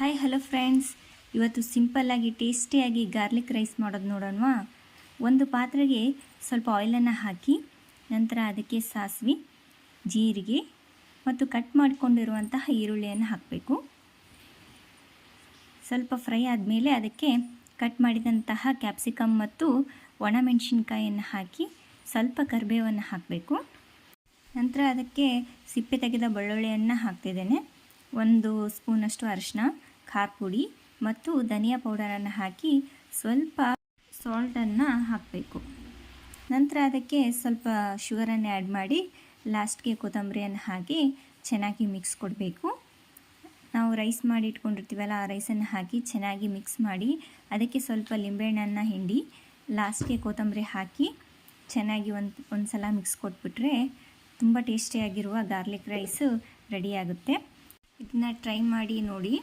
Hi hello friends, ಇವತ್ತು ಸಿಂಪಲ್ಲಾಗಿ ಟೇಸ್ಟಿಯಾಗಿ ಗಾರ್ಲಿಕ್ ರೈಸ್ ಮಾಡೋದು ನೋಡೋಣವಾ. ಒಂದು ಪಾತ್ರೆಗೆ ಸ್ವಲ್ಪ ಆಯಿಲನ್ನು ಹಾಕಿ ನಂತರ ಅದಕ್ಕೆ ಸಾಸಿವೆ, ಜೀರಿಗೆ ಮತ್ತು ಕಟ್ ಮಾಡಿಕೊಂಡಿರುವಂತಹ ಈರುಳ್ಳಿಯನ್ನು ಹಾಕಬೇಕು. ಸ್ವಲ್ಪ ಫ್ರೈ ಆದಮೇಲೆ ಅದಕ್ಕೆ ಕಟ್ ಮಾಡಿದಂತಹ ಕ್ಯಾಪ್ಸಿಕಮ್ ಮತ್ತು ಒಣಮೆಣಸಿನ್ಕಾಯಿಯನ್ನು ಹಾಕಿ ಸ್ವಲ್ಪ ಕರಿಬೇವನ್ನು ಹಾಕಬೇಕು. ನಂತರ ಅದಕ್ಕೆ ಸಿಪ್ಪೆ ತೆಗೆದ ಬೆಳ್ಳುಳ್ಳಿಯನ್ನು ಹಾಕ್ತಿದ್ದೇನೆ. 1 ಸ್ಪೂನಷ್ಟು ಅರಿಶಿನ, ಖಾರ ಪುಡಿ ಮತ್ತು ಧನಿಯಾ ಪೌಡರನ್ನು ಹಾಕಿ ಸ್ವಲ್ಪ ಸಾಲ್ಟನ್ನು ಹಾಕಬೇಕು. ನಂತರ ಅದಕ್ಕೆ ಸ್ವಲ್ಪ ಶುಗರನ್ನು ಆ್ಯಡ್ ಮಾಡಿ ಲಾಸ್ಟ್ಗೆ ಕೊತ್ತಂಬರಿಯನ್ನು ಹಾಕಿ ಚೆನ್ನಾಗಿ ಮಿಕ್ಸ್ ಕೊಡಬೇಕು. ನಾವು ರೈಸ್ ಮಾಡಿ ಇಟ್ಕೊಂಡಿರ್ತೀವಲ್ಲ, ಆ ರೈಸನ್ನು ಹಾಕಿ ಚೆನ್ನಾಗಿ ಮಿಕ್ಸ್ ಮಾಡಿ ಅದಕ್ಕೆ ಸ್ವಲ್ಪ ಲಿಂಬೆಹಣ್ಣನ್ನು ಹಿಂಡಿ ಲಾಸ್ಟ್ಗೆ ಕೊತ್ತಂಬರಿ ಹಾಕಿ ಚೆನ್ನಾಗಿ ಒಂದು ಸಲ ಮಿಕ್ಸ್ ಕೊಟ್ಬಿಟ್ರೆ ತುಂಬ ಟೇಸ್ಟಿಯಾಗಿರುವ ಗಾರ್ಲಿಕ್ ರೈಸು ರೆಡಿಯಾಗುತ್ತೆ. ಇದನ್ನ ಟ್ರೈ ಮಾಡಿ ನೋಡಿ.